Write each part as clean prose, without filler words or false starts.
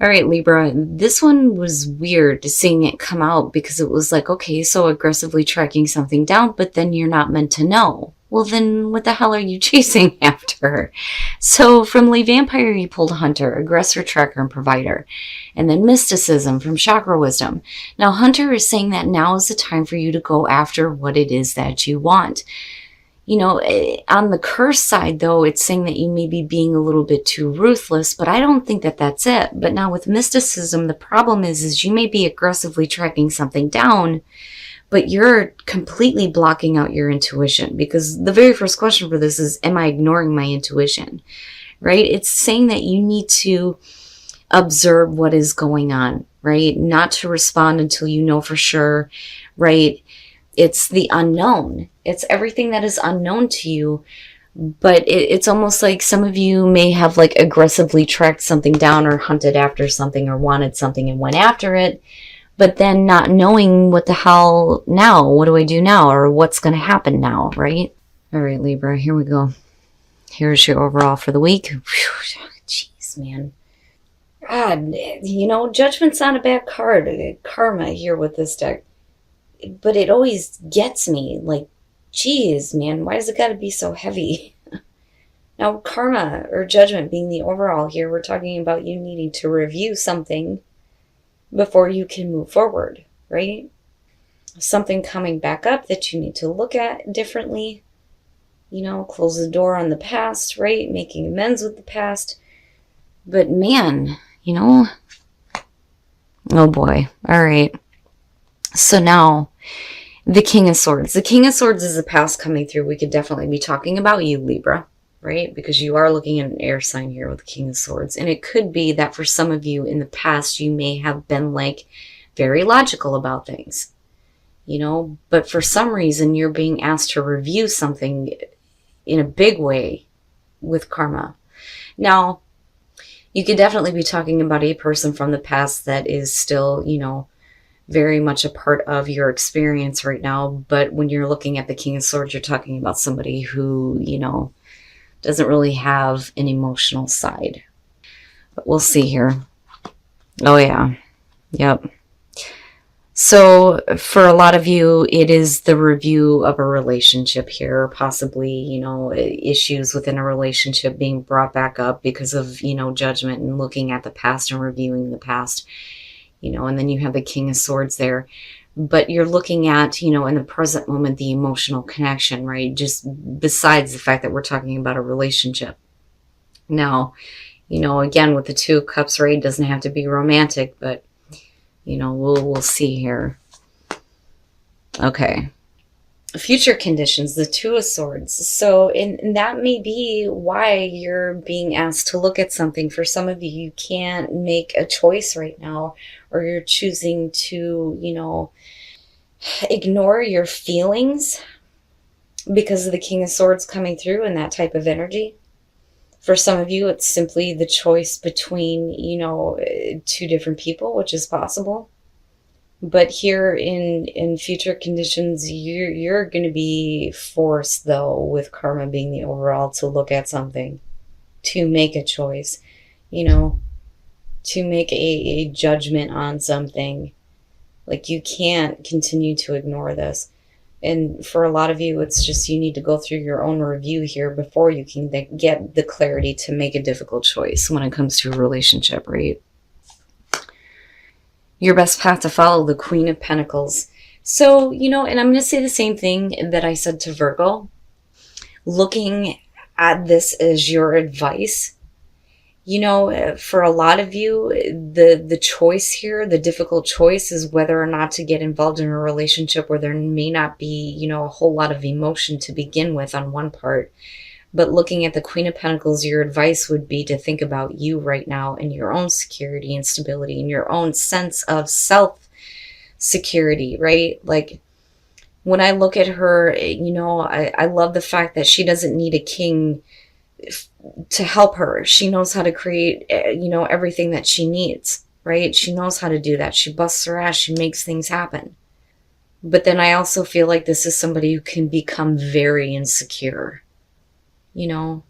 All right, Libra, this one was weird seeing it come out because it was like, okay, so aggressively tracking something down, but then you're not meant to know. Well, then what the hell are you chasing after? So from Lee Vampire, you pulled Hunter, Aggressor, Tracker, and Provider. And then Mysticism from Chakra Wisdom. Now, Hunter is saying that now is the time for you to go after what it is that you want. You know, on the curse side, though, it's saying that you may be being a little bit too ruthless, but I don't think that that's it. But now with mysticism, the problem is you may be aggressively tracking something down, but you're completely blocking out your intuition, because the very first question for this is, am I ignoring my intuition? Right? It's saying that you need to observe what is going on, right? Not to respond until you know for sure, right? It's the unknown. It's everything that is unknown to you. But it's almost like some of you may have like aggressively tracked something down or hunted after something or wanted something and went after it, but then not knowing what the hell now. What do I do now? Or what's going to happen now, right? All right, Libra, here we go. Here's your overall for the week. Jeez, man. God, you know, Judgment's not a bad card. Karma here with this deck. But it always gets me, like, geez, man, why does it gotta be so heavy? Now, karma or judgment being the overall here, we're talking about you needing to review something before you can move forward, right? Something coming back up that you need to look at differently, you know, close the door on the past, right? Making amends with the past. But man, you know, oh boy, all right. So now, the King of Swords. The King of Swords is the past coming through. We could definitely be talking about you, Libra, right? Because you are looking at an air sign here with the King of Swords. And it could be that for some of you in the past, you may have been like very logical about things, you know, but for some reason you're being asked to review something in a big way with karma. Now, you could definitely be talking about a person from the past that is still, you know, very much a part of your experience right now. But when you're looking at the King of Swords, you're talking about somebody who, you know, doesn't really have an emotional side. But we'll see here. Oh, yeah. Yep. So for a lot of you, it is the review of a relationship here, possibly, you know, issues within a relationship being brought back up because of, you know, judgment and looking at the past and reviewing the past. You know, and then you have the King of Swords there. But you're looking at, you know, in the present moment, the emotional connection, right? Just besides the fact that we're talking about a relationship. Now, you know, again, with the Two of Cups, right, it doesn't have to be romantic, but, you know, we'll see here. Okay. Future conditions, the Two of Swords. So, and that may be why you're being asked to look at something. For some of you, you can't make a choice right now, or you're choosing to, you know, ignore your feelings because of the King of Swords coming through and that type of energy. For some of you, it's simply the choice between, you know, two different people, which is possible. But here in future conditions, you're going to be forced, though, with karma being the overall, to look at something, to make a choice, you know, to make a judgment on something. Like, you can't continue to ignore this. And for a lot of you, it's just you need to go through your own review here before you can get the clarity to make a difficult choice when it comes to a relationship, right? Your best path to follow, the Queen of Pentacles. So, you know, and I'm going to say the same thing that I said to Virgo. Looking at this as your advice, you know, for a lot of you, the choice here, the difficult choice is whether or not to get involved in a relationship where there may not be, you know, a whole lot of emotion to begin with on one part. But looking at the Queen of Pentacles, your advice would be to think about you right now and your own security and stability and your own sense of self-security, right? Like, when I look at her, you know, I love the fact that she doesn't need a king to help her. She knows how to create, you know, everything that she needs, right? She knows how to do that. She busts her ass. She makes things happen. But then I also feel like this is somebody who can become very insecure. You know,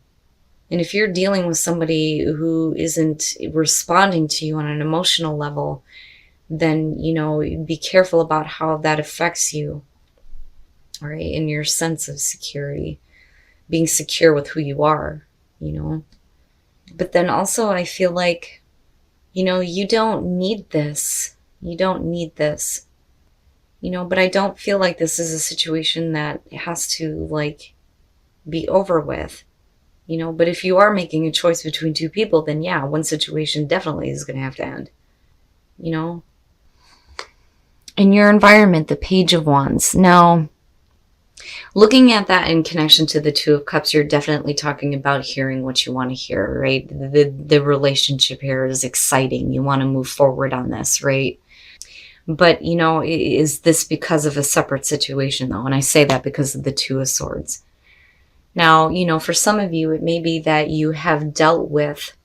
And if you're dealing with somebody who isn't responding to you on an emotional level, then, be careful about how that affects you, right? In your sense of security, being secure with who you are, But then also I feel like, you don't need this. You don't need this. But I don't feel like this is a situation that has to, be over with. But if you are making a choice between two people, then yeah, one situation definitely is going to have to end. In your environment, the Page of Wands. Now, looking at that in connection to the Two of Cups, you're definitely talking about hearing what you want to hear, right? The relationship here is exciting. You want to move forward on this, right? But, is this because of a separate situation, though? And I say that because of the Two of Swords. Now, for some of you, it may be that you have dealt with,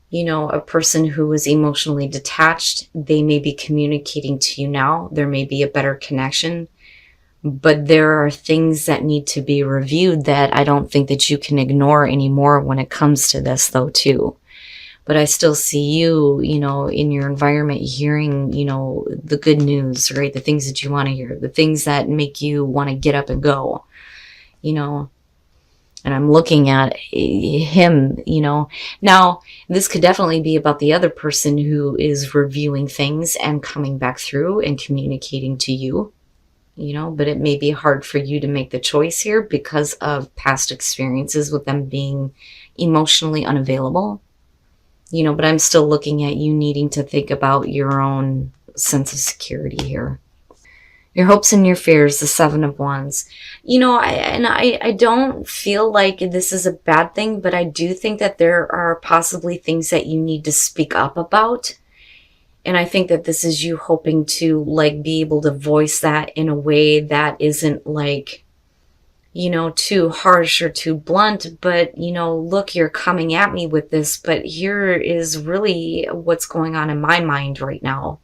a person who is emotionally detached. They may be communicating to you now. There may be a better connection. But there are things that need to be reviewed that I don't think that you can ignore anymore when it comes to this, though, too. But I still see you, in your environment hearing, the good news, right? The things that you want to hear, the things that make you want to get up and go, And I'm looking at him, Now, this could definitely be about the other person who is reviewing things and coming back through and communicating to you, But it may be hard for you to make the choice here because of past experiences with them being emotionally unavailable, But I'm still looking at you needing to think about your own sense of security here. Your hopes and your fears, the Seven of Wands. I don't feel like this is a bad thing, but I do think that there are possibly things that you need to speak up about. And I think that this is you hoping to, be able to voice that in a way that isn't, too harsh or too blunt. But, look, you're coming at me with this, but here is really what's going on in my mind right now.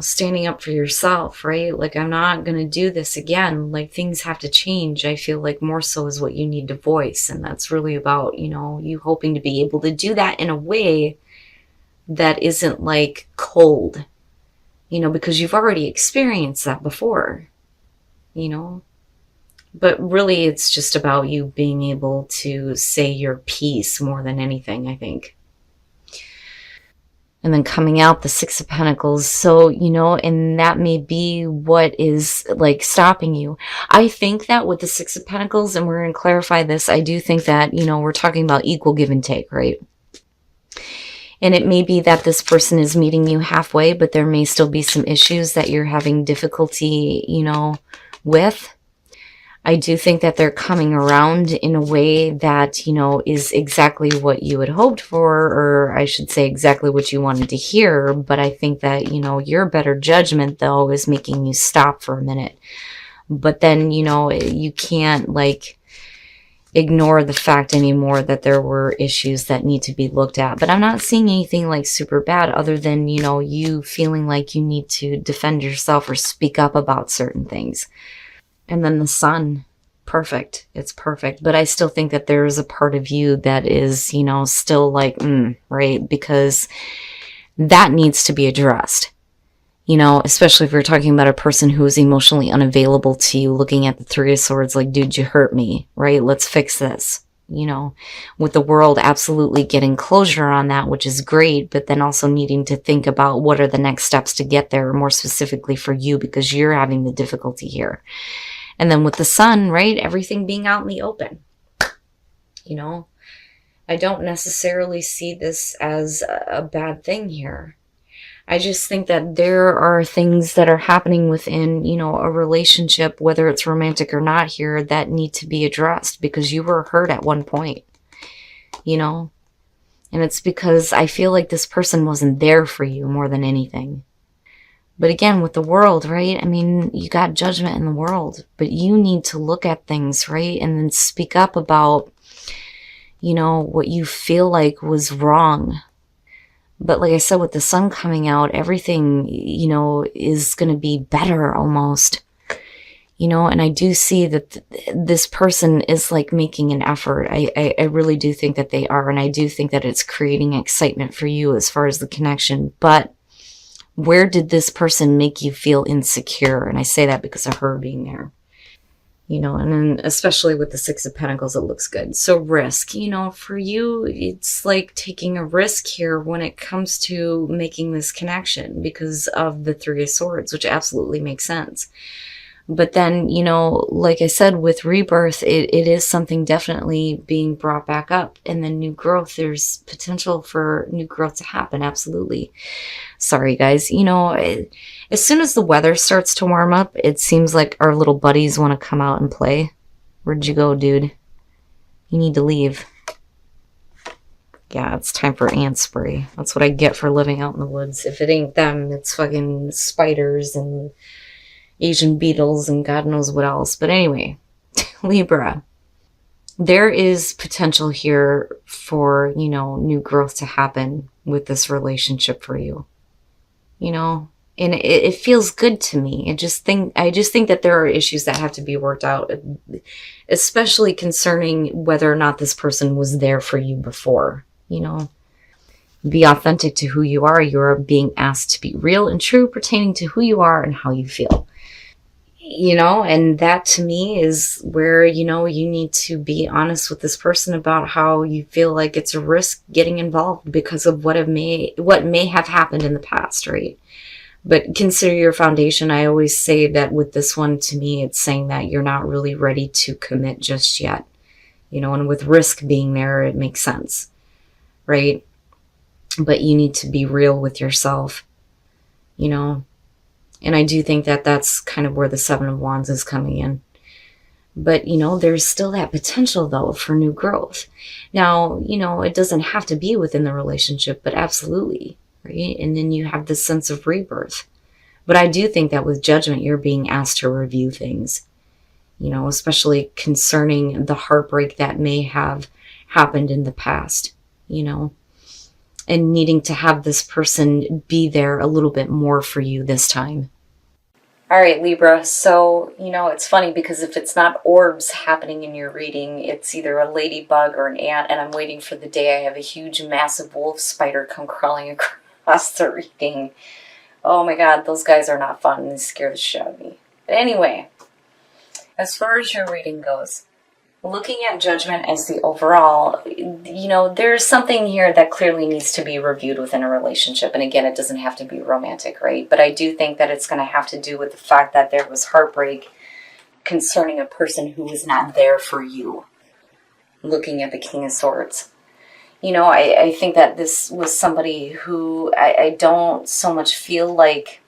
Standing up for yourself, right? I'm not going to do this again. Things have to change. I feel like more so is what you need to voice. And that's really about, you hoping to be able to do that in a way that isn't cold, because you've already experienced that before, But really it's just about you being able to say your piece more than anything, I think. And then coming out, the Six of Pentacles. So, and that may be what is stopping you. I think that with the Six of Pentacles, and we're going to clarify this, I do think that, we're talking about equal give and take, right? And it may be that this person is meeting you halfway, but there may still be some issues that you're having difficulty, with. I do think that they're coming around in a way that, is exactly what you had hoped for, or I should say exactly what you wanted to hear. But I think that, your better judgment, though, is making you stop for a minute. But then, you can't, ignore the fact anymore that there were issues that need to be looked at. But I'm not seeing anything, super bad other than, you feeling like you need to defend yourself or speak up about certain things. And then the Sun, perfect. It's perfect. But I still think that there is a part of you that is, still right? Because that needs to be addressed. Especially if you're talking about a person who is emotionally unavailable to you, looking at the Three of Swords, dude, you hurt me, right? Let's fix this. With the world absolutely getting closure on that, which is great, but then also needing to think about what are the next steps to get there, more specifically for you, because you're having the difficulty here. And then with the Sun, right, everything being out in the open. I don't necessarily see this as a bad thing here. I just think that there are things that are happening within, a relationship, whether it's romantic or not here, that need to be addressed because you were hurt at one point, And it's because I feel like this person wasn't there for you more than anything. But again, with the world, right? I mean, you got judgment in the world, but you need to look at things, right? And then speak up about, what you feel like was wrong. But like I said, with the Sun coming out, everything, is going to be better almost. You know, and I do see that this person is like making an effort. I really do think that they are. And I do think that it's creating excitement for you as far as the connection. But where did this person make you feel insecure? And I say that because of her being there. You know, and then especially with the Six of Pentacles, it looks good. So risk, you know, for you, it's like taking a risk here when it comes to making this connection because of the Three of Swords, which absolutely makes sense. But then, you know, like I said, with rebirth, it is something definitely being brought back up. And then new growth, there's potential for new growth to happen. Absolutely. Sorry, guys. You know, as soon as the weather starts to warm up, it seems like our little buddies want to come out and play. Where'd you go, dude? You need to leave. Yeah, it's time for ant spray. That's what I get for living out in the woods. If it ain't them, it's fucking spiders and Asian beetles and God knows what else. But anyway, Libra, there is potential here for, you know, new growth to happen with this relationship for you. You know, and it feels good to me. I just think that there are issues that have to be worked out, especially concerning whether or not this person was there for you before. You know, be authentic to who you are. You're being asked to be real and true pertaining to who you are and how you feel. You know, and that to me is where, you know, you need to be honest with this person about how you feel like it's a risk getting involved because of what may have happened in the past, right? But consider your foundation. I always say that with this one, to me, it's saying that you're not really ready to commit just yet. You know, and with risk being there, it makes sense, right? But you need to be real with yourself, you know. And I do think that that's kind of where the Seven of Wands is coming in. But, you know, there's still that potential, though, for new growth. Now, you know, it doesn't have to be within the relationship, but absolutely, right? And then you have this sense of rebirth. But I do think that with Judgment, you're being asked to review things, you know, especially concerning the heartbreak that may have happened in the past, you know, and needing to have this person be there a little bit more for you this time. All right, Libra. So, you know, it's funny because if it's not orbs happening in your reading, it's either a ladybug or an ant, and I'm waiting for the day I have a huge, massive wolf spider come crawling across the reading. Oh my God, those guys are not fun and they scare the shit out of me. But anyway, as far as your reading goes, looking at Judgment as the overall, you know, there's something here that clearly needs to be reviewed within a relationship. And again, it doesn't have to be romantic, right? But I do think that it's going to have to do with the fact that there was heartbreak concerning a person who was not there for you. Looking at the King of Swords. You know, I think that this was somebody who I don't so much feel like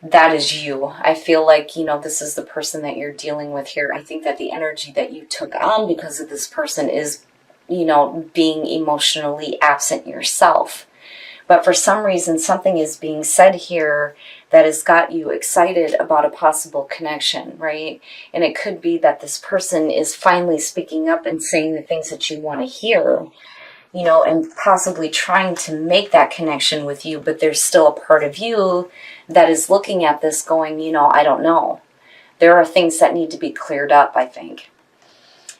that is you. I feel like, you know, this is the person that you're dealing with here. I think that the energy that you took on because of this person is, you know, being emotionally absent yourself. But for some reason, something is being said here that has got you excited about a possible connection, right? And it could be that this person is finally speaking up and saying the things that you want to hear, you know, and possibly trying to make that connection with you, but there's still a part of you that is looking at this going, you know, I don't know. There are things that need to be cleared up, I think.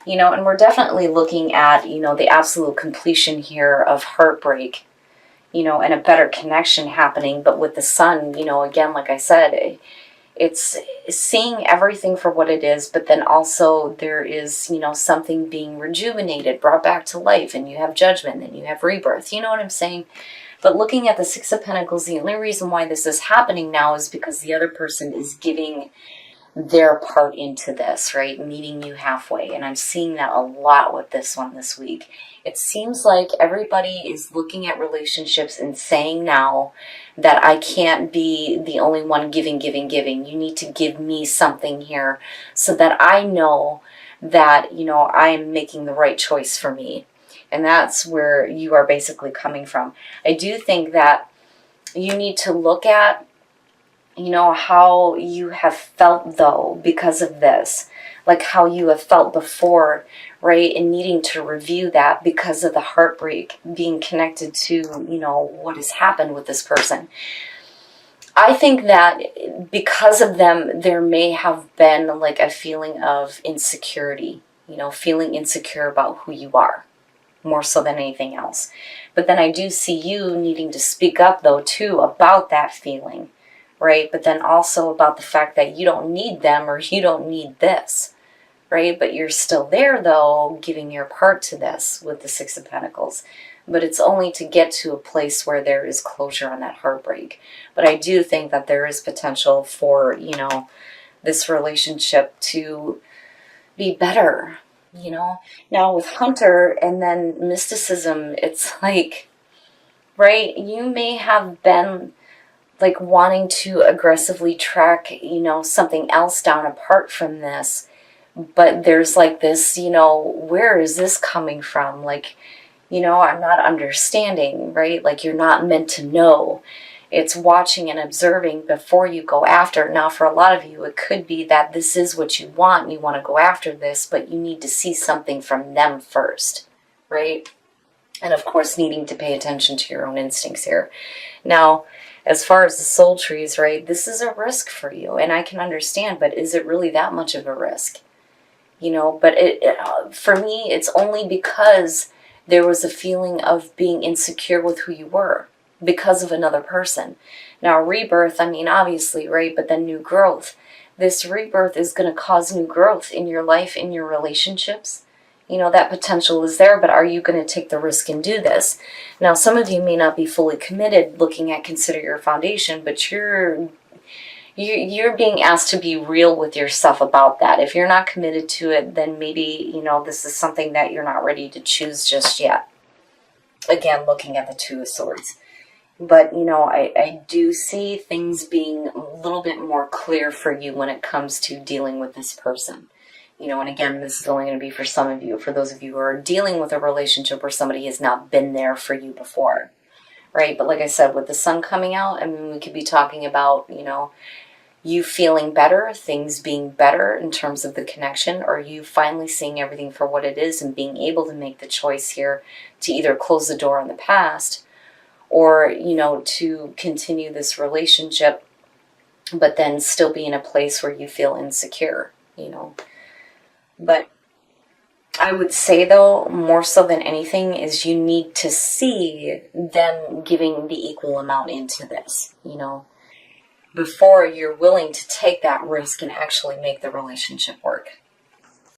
You know, and we're definitely looking at, you know, the absolute completion here of heartbreak, you know, and a better connection happening. But with the Sun, you know, again, like I said, it's seeing everything for what it is, but then also there is, you know, something being rejuvenated, brought back to life, and you have Judgment, and you have rebirth. You know what I'm saying? But looking at the Six of Pentacles, the only reason why this is happening now is because the other person is giving their part into this, right? Meeting you halfway. And I'm seeing that a lot with this one this week. It seems like everybody is looking at relationships and saying now that I can't be the only one giving. You need to give me something here so that I know that, you know, I am making the right choice for me. And that's where you are basically coming from. I do think that you need to look at, you know, how you have felt, though, because of this. Like how you have felt before, right? And needing to review that because of the heartbreak being connected to, you know, what has happened with this person. I think that because of them, there may have been like a feeling of insecurity, feeling insecure about who you are, more so than anything else. But then I do see you needing to speak up, though, too, about that feeling, right? But then also about the fact that you don't need them or you don't need this, right? But you're still there, though, giving your part to this with the Six of Pentacles. But it's only to get to a place where there is closure on that heartbreak. But I do think that there is potential for, this relationship to be better, Now with Hunter and then mysticism, it's like, right, you may have been like wanting to aggressively track, something else down apart from this. But there's like this, where is this coming from? Like, I'm not understanding, right? Like you're not meant to know. It's watching and observing before you go after. Now, for a lot of you, it could be that this is what you want and you want to go after this, but you need to see something from them first, right? And of course, needing to pay attention to your own instincts here. Now, as far as the soul trees, right, this is a risk for you, and I can understand, but is it really that much of a risk? But for me, it's only because there was a feeling of being insecure with who you were because of another person. Now, rebirth, I mean, obviously, right, but then new growth. This rebirth is going to cause new growth in your life, in your relationships. That potential is there, but are you going to take the risk and do this? Now, some of you may not be fully committed looking at Consider Your Foundation, but you're being asked to be real with yourself about that. If you're not committed to it, then maybe, this is something that you're not ready to choose just yet. Again, looking at the Two of Swords. But, I do see things being a little bit more clear for you when it comes to dealing with this person. And again, this is only going to be for some of you. For those of you who are dealing with a relationship where somebody has not been there for you before, right? But like I said, with the sun coming out, I mean, we could be talking about, you feeling better, things being better in terms of the connection, or you finally seeing everything for what it is and being able to make the choice here to either close the door on the past or, to continue this relationship, but then still be in a place where you feel insecure, But I would say, though, more so than anything, is you need to see them giving the equal amount into this, before you're willing to take that risk and actually make the relationship work.